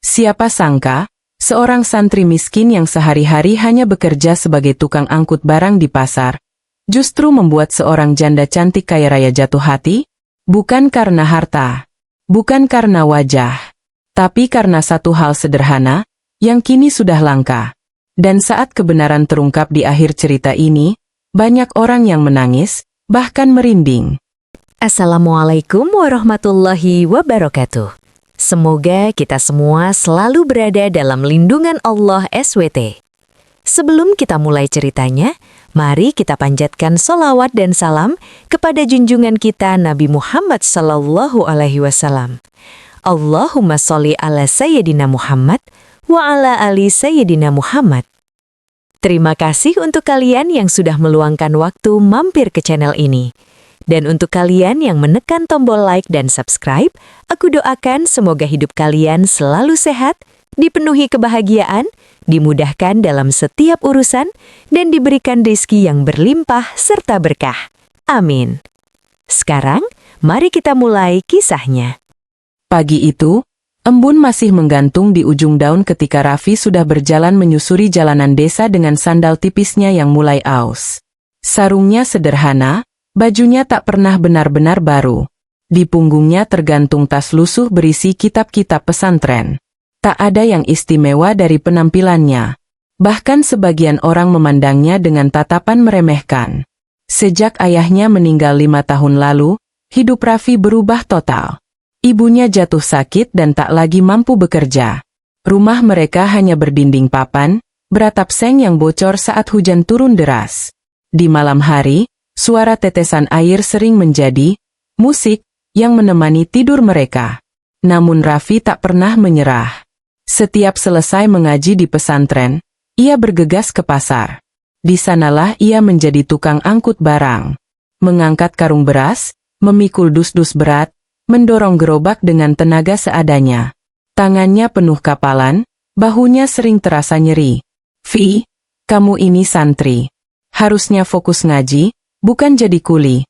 Siapa sangka, seorang santri miskin yang sehari-hari hanya bekerja sebagai tukang angkut barang di pasar, justru membuat seorang janda cantik kaya raya jatuh hati? Bukan karena harta, bukan karena wajah, tapi karena satu hal sederhana, yang kini sudah langka. Dan saat kebenaran terungkap di akhir cerita ini, banyak orang yang menangis, bahkan merinding. Assalamualaikum warahmatullahi wabarakatuh. Semoga kita semua selalu berada dalam lindungan Allah SWT. Sebelum kita mulai ceritanya, mari kita panjatkan sholawat dan salam kepada junjungan kita Nabi Muhammad SAW. Allahumma sholli ala Sayyidina Muhammad wa ala ali Sayyidina Muhammad. Terima kasih untuk kalian yang sudah meluangkan waktu mampir ke channel ini. Dan untuk kalian yang menekan tombol like dan subscribe, aku doakan semoga hidup kalian selalu sehat, dipenuhi kebahagiaan, dimudahkan dalam setiap urusan, dan diberikan rezeki yang berlimpah serta berkah. Amin. Sekarang, mari kita mulai kisahnya. Pagi itu, embun masih menggantung di ujung daun ketika Raffi sudah berjalan menyusuri jalanan desa dengan sandal tipisnya yang mulai aus. Sarungnya sederhana, bajunya tak pernah benar-benar baru. Di punggungnya tergantung tas lusuh berisi kitab-kitab pesantren. Tak ada yang istimewa dari penampilannya. Bahkan sebagian orang memandangnya dengan tatapan meremehkan. Sejak ayahnya meninggal 5 tahun lalu, hidup Raffi berubah total. Ibunya jatuh sakit dan tak lagi mampu bekerja. Rumah mereka hanya berdinding papan, beratap seng yang bocor saat hujan turun deras. Di malam hari, suara tetesan air sering menjadi musik yang menemani tidur mereka. Namun Raffi tak pernah menyerah. Setiap selesai mengaji di pesantren, ia bergegas ke pasar. Di sanalah ia menjadi tukang angkut barang. Mengangkat karung beras, memikul dus-dus berat, mendorong gerobak dengan tenaga seadanya. Tangannya penuh kapalan, bahunya sering terasa nyeri. "Vi, kamu ini santri. Harusnya fokus ngaji, bukan jadi kuli,"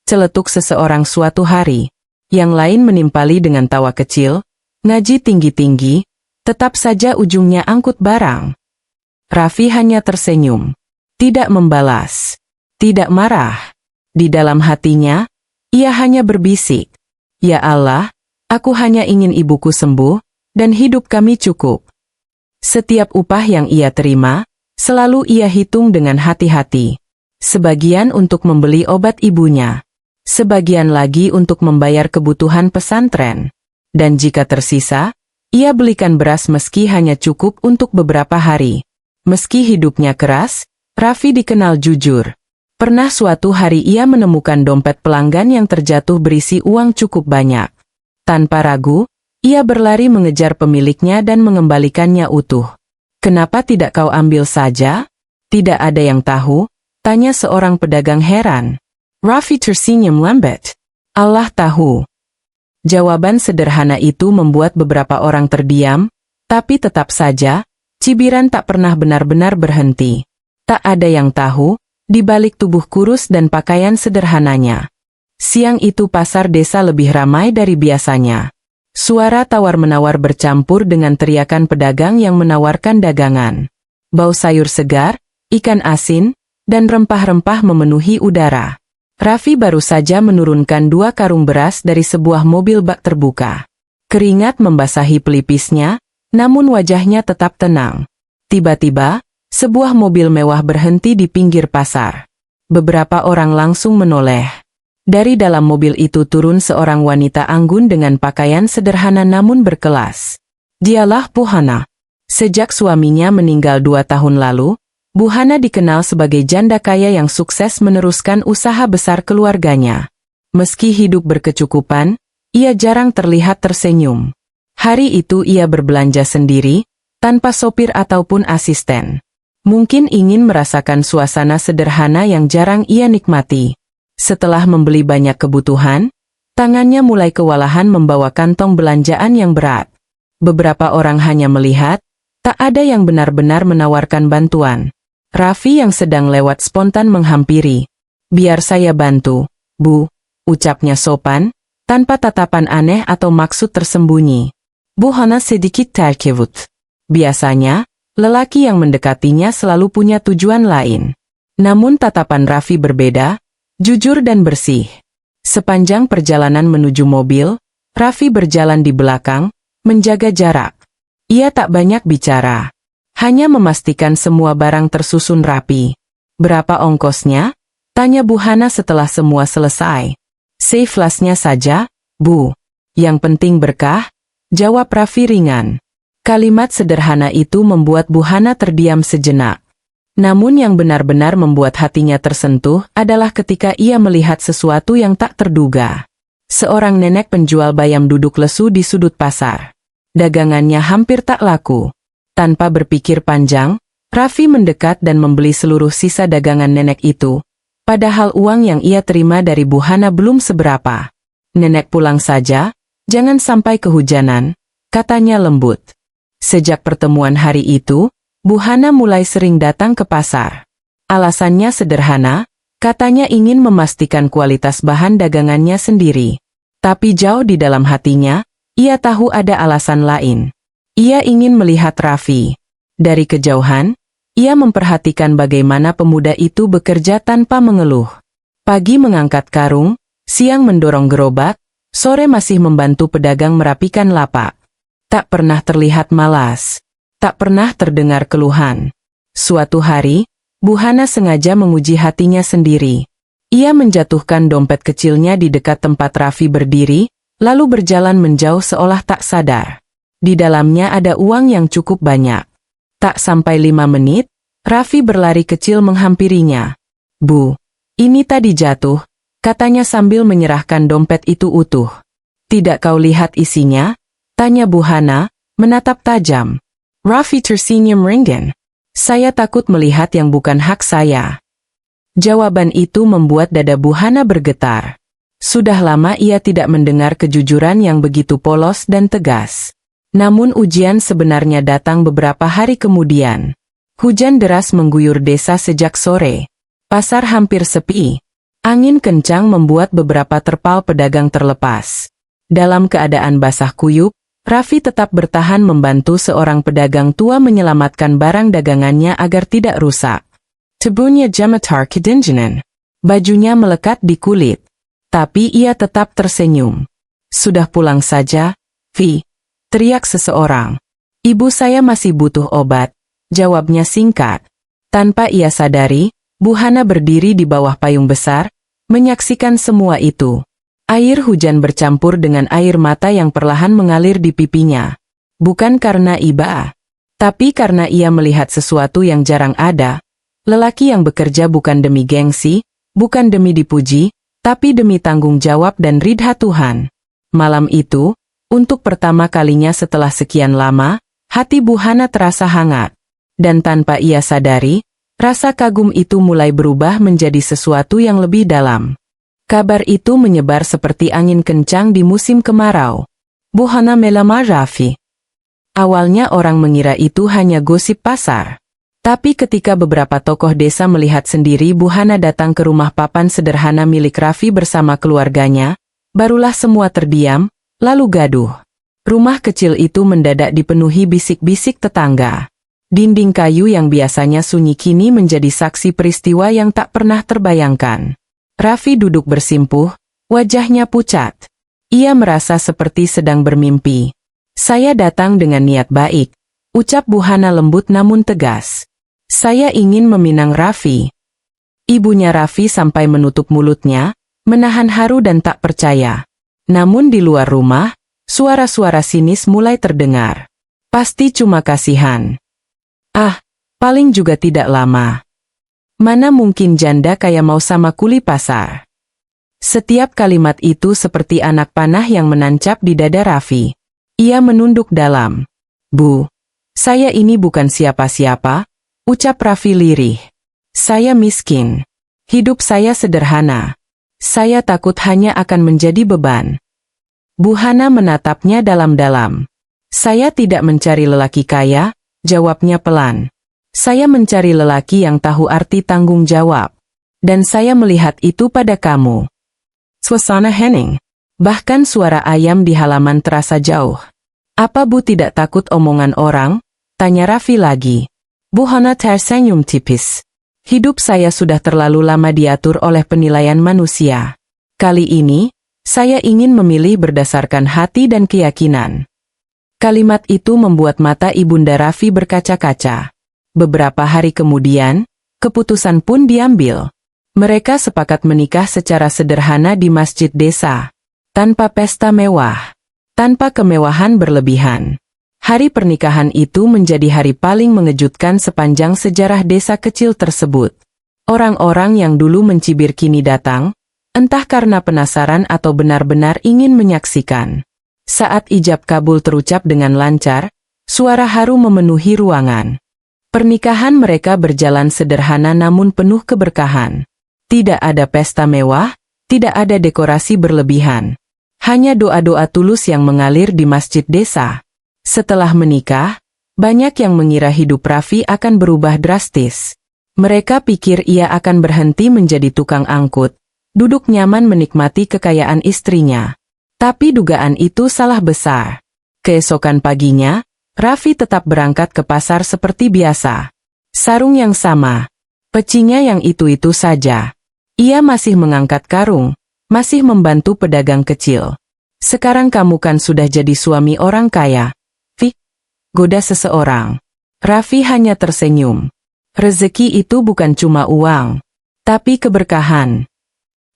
celetuk seseorang suatu hari. Yang lain menimpali dengan tawa kecil, "Ngaji tinggi-tinggi, tetap saja ujungnya angkut barang." Raffi hanya tersenyum. Tidak membalas. Tidak marah. Di dalam hatinya, ia hanya berbisik, "Ya Allah, aku hanya ingin ibuku sembuh, dan hidup kami cukup." Setiap upah yang ia terima, selalu ia hitung dengan hati-hati. Sebagian untuk membeli obat ibunya, sebagian lagi untuk membayar kebutuhan pesantren. Dan jika tersisa, ia belikan beras meski hanya cukup untuk beberapa hari. Meski hidupnya keras, Raffi dikenal jujur. Pernah suatu hari ia menemukan dompet pelanggan yang terjatuh berisi uang cukup banyak. Tanpa ragu, ia berlari mengejar pemiliknya dan mengembalikannya utuh. "Kenapa tidak kau ambil saja?" "Tidak ada yang tahu," tanya seorang pedagang heran. Raffi tersenyum lambat. "Allah tahu." Jawaban sederhana itu membuat beberapa orang terdiam, tapi tetap saja, cibiran tak pernah benar-benar berhenti. Tak ada yang tahu, di balik tubuh kurus dan pakaian sederhananya. Siang itu pasar desa lebih ramai dari biasanya. Suara tawar-menawar bercampur dengan teriakan pedagang yang menawarkan dagangan. Bau sayur segar, ikan asin, dan rempah-rempah memenuhi udara. Raffi baru saja menurunkan 2 karung beras dari sebuah mobil bak terbuka. Keringat membasahi pelipisnya, namun wajahnya tetap tenang. Tiba-tiba, sebuah mobil mewah berhenti di pinggir pasar. Beberapa orang langsung menoleh. Dari dalam mobil itu turun seorang wanita anggun dengan pakaian sederhana namun berkelas. Dialah Buhana. Sejak suaminya meninggal 2 tahun lalu, Buhana dikenal sebagai janda kaya yang sukses meneruskan usaha besar keluarganya. Meski hidup berkecukupan, ia jarang terlihat tersenyum. Hari itu ia berbelanja sendiri, tanpa sopir ataupun asisten. Mungkin ingin merasakan suasana sederhana yang jarang ia nikmati. Setelah membeli banyak kebutuhan, tangannya mulai kewalahan membawa kantong belanjaan yang berat. Beberapa orang hanya melihat, tak ada yang benar-benar menawarkan bantuan. Raffi yang sedang lewat spontan menghampiri. "Biar saya bantu, Bu," ucapnya sopan, tanpa tatapan aneh atau maksud tersembunyi. Bu Hana sedikit terkejut. Biasanya, lelaki yang mendekatinya selalu punya tujuan lain. Namun tatapan Raffi berbeda, jujur dan bersih. Sepanjang perjalanan menuju mobil, Raffi berjalan di belakang, menjaga jarak. Ia tak banyak bicara. Hanya memastikan semua barang tersusun rapi. Berapa ongkosnya? Tanya Bu Hana setelah semua selesai. Seikhlasnya saja, Bu. Yang penting berkah, jawab Raffi ringan. Kalimat sederhana itu membuat Bu Hana terdiam sejenak. Namun yang benar-benar membuat hatinya tersentuh adalah ketika ia melihat sesuatu yang tak terduga. Seorang nenek penjual bayam duduk lesu di sudut pasar. Dagangannya hampir tak laku. Tanpa berpikir panjang, Raffi mendekat dan membeli seluruh sisa dagangan nenek itu. Padahal uang yang ia terima dari Bu Hana belum seberapa. Nenek pulang saja, jangan sampai kehujanan, katanya lembut. Sejak pertemuan hari itu, Bu Hana mulai sering datang ke pasar. Alasannya sederhana, katanya ingin memastikan kualitas bahan dagangannya sendiri. Tapi jauh di dalam hatinya, ia tahu ada alasan lain. Ia ingin melihat Raffi. Dari kejauhan, ia memperhatikan bagaimana pemuda itu bekerja tanpa mengeluh. Pagi mengangkat karung, siang mendorong gerobak, sore masih membantu pedagang merapikan lapak. Tak pernah terlihat malas. Tak pernah terdengar keluhan. Suatu hari, Bu Hana sengaja menguji hatinya sendiri. Ia menjatuhkan dompet kecilnya di dekat tempat Raffi berdiri, lalu berjalan menjauh seolah tak sadar. Di dalamnya ada uang yang cukup banyak. Tak sampai 5 menit, Raffi berlari kecil menghampirinya. Bu, ini tadi jatuh, katanya sambil menyerahkan dompet itu utuh. Tidak kau lihat isinya? Tanya Bu Hana, menatap tajam. Raffi tersenyum ringan. Saya takut melihat yang bukan hak saya. Jawaban itu membuat dada Bu Hana bergetar. Sudah lama ia tidak mendengar kejujuran yang begitu polos dan tegas. Namun ujian sebenarnya datang beberapa hari kemudian. Hujan deras mengguyur desa sejak sore. Pasar hampir sepi. Angin kencang membuat beberapa terpal pedagang terlepas. Dalam keadaan basah kuyup, Raffi tetap bertahan membantu seorang pedagang tua menyelamatkan barang dagangannya agar tidak rusak. Tubuhnya gemetar kedinginan. Bajunya melekat di kulit. Tapi ia tetap tersenyum. Sudah pulang saja, Vi, teriak seseorang. Ibu saya masih butuh obat, jawabnya singkat. Tanpa ia sadari, Bu Hana berdiri di bawah payung besar, menyaksikan semua itu. Air hujan bercampur dengan air mata yang perlahan mengalir di pipinya. Bukan karena iba, tapi karena ia melihat sesuatu yang jarang ada. Lelaki yang bekerja bukan demi gengsi, bukan demi dipuji, tapi demi tanggung jawab dan ridha Tuhan. Malam itu, untuk pertama kalinya setelah sekian lama, hati Bu Hana terasa hangat. Dan tanpa ia sadari, rasa kagum itu mulai berubah menjadi sesuatu yang lebih dalam. Kabar itu menyebar seperti angin kencang di musim kemarau. Bu Hana melamar Raffi. Awalnya orang mengira itu hanya gosip pasar. Tapi ketika beberapa tokoh desa melihat sendiri Bu Hana datang ke rumah papan sederhana milik Raffi bersama keluarganya, barulah semua terdiam, lalu gaduh. Rumah kecil itu mendadak dipenuhi bisik-bisik tetangga. Dinding kayu yang biasanya sunyi kini menjadi saksi peristiwa yang tak pernah terbayangkan. Raffi duduk bersimpuh, wajahnya pucat. Ia merasa seperti sedang bermimpi. Saya datang dengan niat baik, ucap Bu Hana lembut namun tegas. Saya ingin meminang Raffi. Ibunya Raffi sampai menutup mulutnya, menahan haru dan tak percaya. Namun di luar rumah, suara-suara sinis mulai terdengar. Pasti cuma kasihan. Ah, paling juga tidak lama. Mana mungkin janda kaya mau sama kuli pasar? Setiap kalimat itu seperti anak panah yang menancap di dada Raffi. Ia menunduk dalam. Bu, saya ini bukan siapa-siapa, ucap Raffi lirih. Saya miskin. Hidup saya sederhana. Saya takut hanya akan menjadi beban. Bu Hana menatapnya dalam-dalam. Saya tidak mencari lelaki kaya, jawabnya pelan. Saya mencari lelaki yang tahu arti tanggung jawab. Dan saya melihat itu pada kamu. Suasana hening. Bahkan suara ayam di halaman terasa jauh. Apa Bu tidak takut omongan orang? Tanya Raffi lagi. Bu Hana tersenyum tipis. Hidup saya sudah terlalu lama diatur oleh penilaian manusia. Kali ini, saya ingin memilih berdasarkan hati dan keyakinan. Kalimat itu membuat mata Ibunda Raffi berkaca-kaca. Beberapa hari kemudian, keputusan pun diambil. Mereka sepakat menikah secara sederhana di masjid desa. Tanpa pesta mewah. Tanpa kemewahan berlebihan. Hari pernikahan itu menjadi hari paling mengejutkan sepanjang sejarah desa kecil tersebut. Orang-orang yang dulu mencibir kini datang, entah karena penasaran atau benar-benar ingin menyaksikan. Saat ijab kabul terucap dengan lancar, suara haru memenuhi ruangan. Pernikahan mereka berjalan sederhana namun penuh keberkahan. Tidak ada pesta mewah, tidak ada dekorasi berlebihan. Hanya doa-doa tulus yang mengalir di masjid desa. Setelah menikah, banyak yang mengira hidup Raffi akan berubah drastis. Mereka pikir ia akan berhenti menjadi tukang angkut, duduk nyaman menikmati kekayaan istrinya. Tapi dugaan itu salah besar. Keesokan paginya, Raffi tetap berangkat ke pasar seperti biasa. Sarung yang sama, pecinya yang itu-itu saja. Ia masih mengangkat karung, masih membantu pedagang kecil. Sekarang kamu kan sudah jadi suami orang kaya. Goda seseorang. Raffi hanya tersenyum. Rezeki itu bukan cuma uang, tapi keberkahan.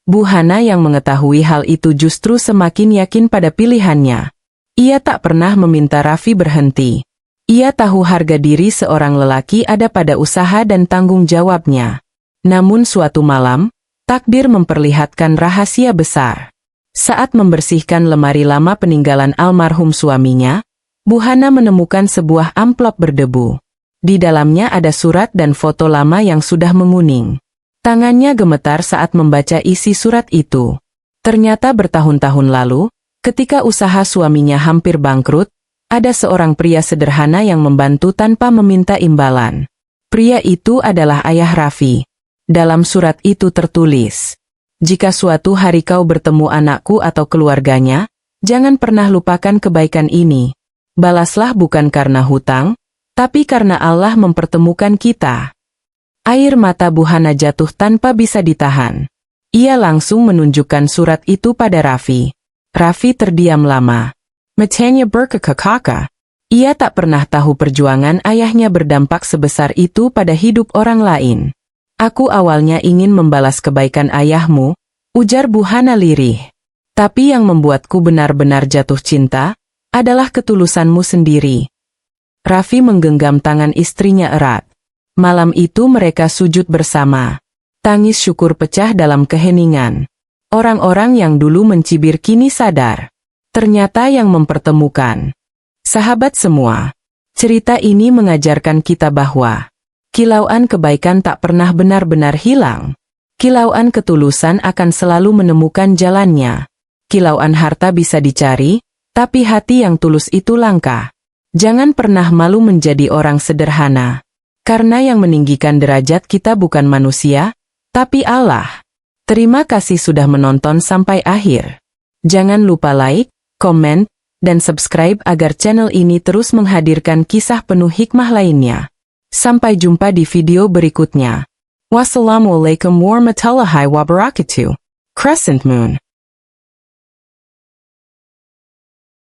Bu Hana yang mengetahui hal itu justru semakin yakin pada pilihannya. Ia tak pernah meminta Raffi berhenti. Ia tahu harga diri seorang lelaki ada pada usaha dan tanggung jawabnya. Namun suatu malam, takdir memperlihatkan rahasia besar. Saat membersihkan lemari lama peninggalan almarhum suaminya, Bu Hana menemukan sebuah amplop berdebu. Di dalamnya ada surat dan foto lama yang sudah menguning. Tangannya gemetar saat membaca isi surat itu. Ternyata bertahun-tahun lalu, ketika usaha suaminya hampir bangkrut, ada seorang pria sederhana yang membantu tanpa meminta imbalan. Pria itu adalah ayah Raffi. Dalam surat itu tertulis, "Jika suatu hari kau bertemu anakku atau keluarganya, jangan pernah lupakan kebaikan ini. Balaslah bukan karena hutang, tapi karena Allah mempertemukan kita." Air mata Bu Hana jatuh tanpa bisa ditahan. Ia langsung menunjukkan surat itu pada Raffi. Raffi terdiam lama. Matanya berkekak-kakak. Ia tak pernah tahu perjuangan ayahnya berdampak sebesar itu pada hidup orang lain. "Aku awalnya ingin membalas kebaikan ayahmu," ujar Bu Hana lirih. "Tapi yang membuatku benar-benar jatuh cinta adalah ketulusanmu sendiri." Raffi menggenggam tangan istrinya erat. Malam itu mereka sujud bersama. Tangis syukur pecah dalam keheningan. Orang-orang yang dulu mencibir kini sadar. Ternyata yang mempertemukan. Sahabat semua, cerita ini mengajarkan kita bahwa kilauan kebaikan tak pernah benar-benar hilang. Kilauan ketulusan akan selalu menemukan jalannya. Kilauan harta bisa dicari, tapi hati yang tulus itu langka. Jangan pernah malu menjadi orang sederhana. Karena yang meninggikan derajat kita bukan manusia, tapi Allah. Terima kasih sudah menonton sampai akhir. Jangan lupa like, komen, dan subscribe agar channel ini terus menghadirkan kisah penuh hikmah lainnya. Sampai jumpa di video berikutnya. Wassalamualaikum warahmatullahi wabarakatuh. Crescent Moon.